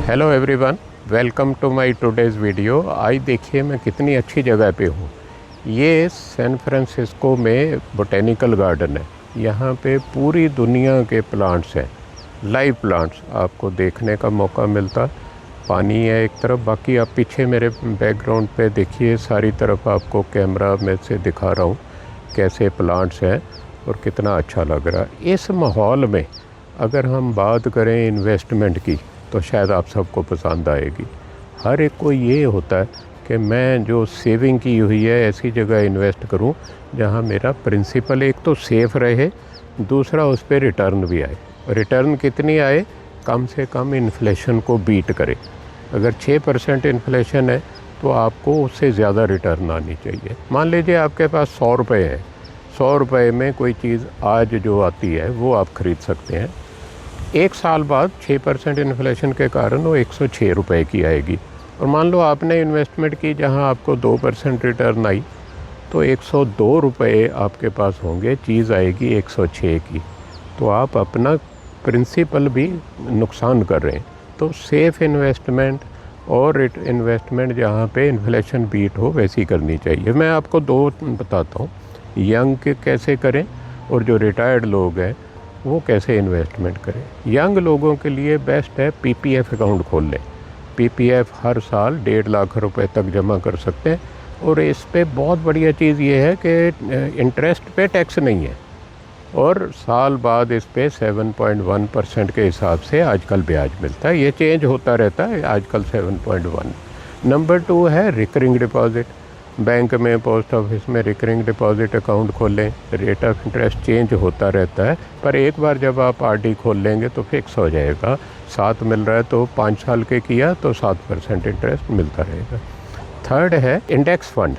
Hello everyone, welcome to my today's video. आज देखिए मैं कितनी अच्छी जगह पे हूँ। ये सैन फ्रांसिस्को में बोटेनिकल गार्डन है। यहाँ पे पूरी दुनिया के प्लांट्स हैं, लाइव प्लांट्स आपको देखने का मौका मिलता। पानी है एक तरफ, बाकी आप पीछे मेरे बैकग्राउंड पे देखिए, सारी तरफ आपको कैमरा में से दिखा रहा हूँ कैसे प्लांट्स हैं और कितना अच्छा लग रहा है। इस माहौल में अगर हम बात करें इन्वेस्टमेंट की तो शायद आप सबको पसंद आएगी। हर एक को ये होता है कि मैं जो सेविंग की हुई है ऐसी जगह इन्वेस्ट करूं जहां मेरा प्रिंसिपल एक तो सेफ़ रहे, दूसरा उस पर रिटर्न भी आए। रिटर्न कितनी आए? कम से कम इन्फ्लेशन को बीट करे। अगर 6% इन्फ्लेशन है तो आपको उससे ज़्यादा रिटर्न आनी चाहिए। मान लीजिए आपके पास 100 रुपये है, 100 रुपये में कोई चीज़ आज जो आती है वो आप ख़रीद सकते हैं। एक साल बाद 6% इन्फ्लेशन के कारण वो 106 रुपये की आएगी। और मान लो आपने इन्वेस्टमेंट की जहां आपको 2% रिटर्न आई, तो 102 रुपये आपके पास होंगे, चीज़ आएगी 106 की। तो आप अपना प्रिंसिपल भी नुकसान कर रहे हैं। तो सेफ़ इन्वेस्टमेंट और इन्वेस्टमेंट जहाँ पे इन्फ्लेशन बीट हो वैसी करनी चाहिए। मैं आपको दो बताता हूँ, यंग कैसे करें और जो रिटायर्ड लोग हैं वो कैसे इन्वेस्टमेंट करें। यंग लोगों के लिए बेस्ट है पीपीएफ अकाउंट खोल लें। पीपीएफ हर साल 1.5 लाख रुपए तक जमा कर सकते हैं। और इस पे बहुत बढ़िया चीज़ ये है कि इंटरेस्ट पे टैक्स नहीं है और साल बाद इस पे 7.1% के हिसाब से आजकल ब्याज मिलता है। ये चेंज होता रहता है, आजकल 7.1। नंबर 2 है रिकरिंग डिपॉज़िट। बैंक में, पोस्ट ऑफिस में रिकरिंग डिपॉज़िट अकाउंट खोलें। रेट ऑफ इंटरेस्ट चेंज होता रहता है, पर एक बार जब आप आरडी खोल लेंगे तो फिक्स हो जाएगा। 7 मिल रहा है तो 5 साल के किया तो 7% इंटरेस्ट मिलता रहेगा। थर्ड है इंडेक्स फ़ंड।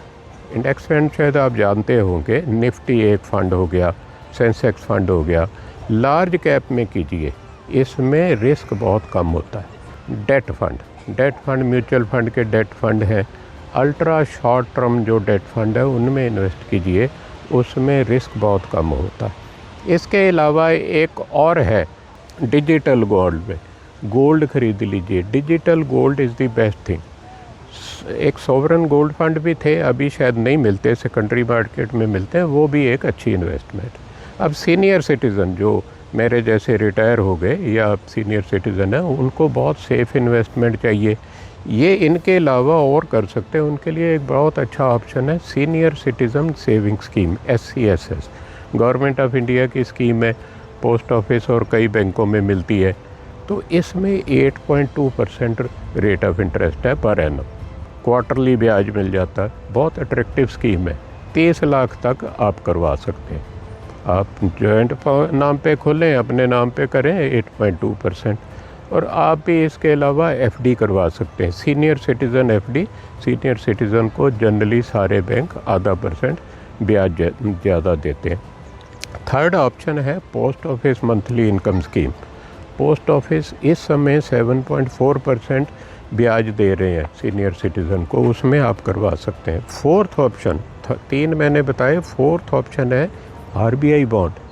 इंडेक्स फंड शायद आप जानते होंगे, निफ्टी एक फ़ंड हो गया, सेंसेक्स फ़ंड हो गया। लार्ज कैप में कीजिए, इसमें रिस्क बहुत कम होता है। डेट फंड म्यूचुअल फंड के डेट फंड है। अल्ट्रा शॉर्ट टर्म जो डेट फंड है उनमें इन्वेस्ट कीजिए, उसमें रिस्क बहुत कम होता है। इसके अलावा एक और है डिजिटल गोल्ड में, गोल्ड खरीद लीजिए। Digital gold is the best thing. एक सॉवरन गोल्ड फंड भी थे, अभी शायद नहीं मिलते, सेकेंडरी मार्केट में मिलते हैं, वो भी एक अच्छी इन्वेस्टमेंट। अब सीनियर सिटीज़न जो मेरे जैसे रिटायर हो गए या सीनियर सिटीज़न है, उनको बहुत सेफ़ इन्वेस्टमेंट चाहिए। ये इनके अलावा और कर सकते हैं। उनके लिए एक बहुत अच्छा ऑप्शन है senior citizen saving scheme, SCSS। Government of India की स्कीम है, पोस्ट ऑफिस और कई बैंकों में मिलती है। तो इसमें 8.2% रेट ऑफ इंटरेस्ट है पर एनम। क्वार्टरली ब्याज मिल जाता है, बहुत अट्रैक्टिव स्कीम है। 30 लाख तक आप करवा सकते हैं। आप जॉइंट नाम पे खोलें, अपने नाम पे करें, 8.2%। और आप भी इसके अलावा FD करवा सकते हैं, senior citizen FD। Senior citizen को जनरली सारे बैंक 0.5% ब्याज ज़्यादा देते हैं। थर्ड ऑप्शन है post office monthly income scheme. Post office इस समय 7.4% ब्याज दे रहे हैं सीनियर सिटीज़न को, उसमें आप करवा सकते हैं। फोर्थ ऑप्शन, 3 मैंने बताए, फोर्थ ऑप्शन है RBI बॉन्ड।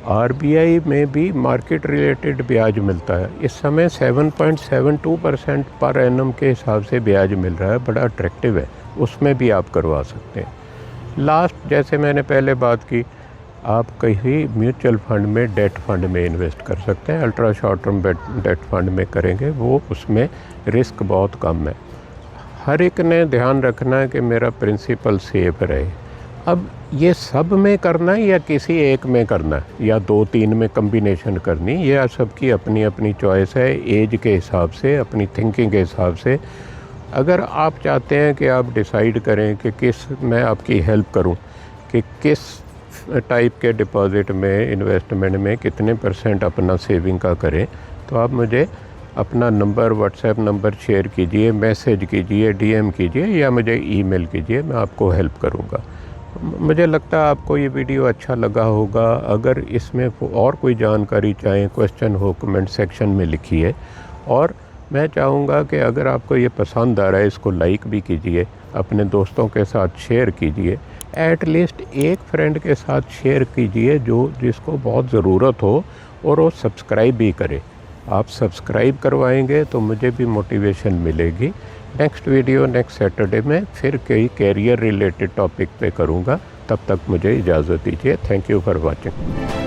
RBI में भी मार्केट रिलेटेड ब्याज मिलता है। इस समय 7.72% पर एनम के हिसाब से ब्याज मिल रहा है, बड़ा अट्रैक्टिव है, उसमें भी आप करवा सकते हैं। लास्ट, जैसे मैंने पहले बात की, आप कहीं म्यूचुअल फंड में, डेट फंड में इन्वेस्ट कर सकते हैं। Ultra short term debt fund में करेंगे, वो उसमें रिस्क बहुत कम है। हर एक ने ध्यान रखना है कि मेरा प्रिंसिपल सेफ रहे। अब ये सब में करना है या किसी एक में करना है या 2-3 में कम्बिनेशन करनी, यह सबकी अपनी अपनी चॉइस है, एज के हिसाब से, अपनी थिंकिंग के हिसाब से। अगर आप चाहते हैं कि आप डिसाइड करें कि किस मैं आपकी हेल्प करूं कि किस टाइप के डिपॉज़िट में, इन्वेस्टमेंट में कितने % अपना सेविंग का करें, तो आप मुझे अपना नंबर, व्हाट्सएप नंबर शेयर कीजिए, मैसेज कीजिए, DM कीजिए या मुझे ईमेल कीजिए, मैं आपको हेल्प करूँगा। मुझे लगता है आपको ये वीडियो अच्छा लगा होगा। अगर इसमें और कोई जानकारी चाहें, क्वेश्चन हो, कमेंट सेक्शन में लिखिए। और मैं चाहूँगा कि अगर आपको ये पसंद आ रहा है, इसको लाइक भी कीजिए, अपने दोस्तों के साथ शेयर कीजिए। एटलीस्ट एक फ्रेंड के साथ शेयर कीजिए जो जिसको बहुत ज़रूरत हो, और वो सब्सक्राइब भी करे। आप सब्सक्राइब करवाएंगे तो मुझे भी मोटिवेशन मिलेगी। नेक्स्ट वीडियो नेक्स्ट सैटरडे में फिर कई कैरियर रिलेटेड टॉपिक पे करूँगा। तब तक मुझे इजाज़त दीजिए। Thank you for watching.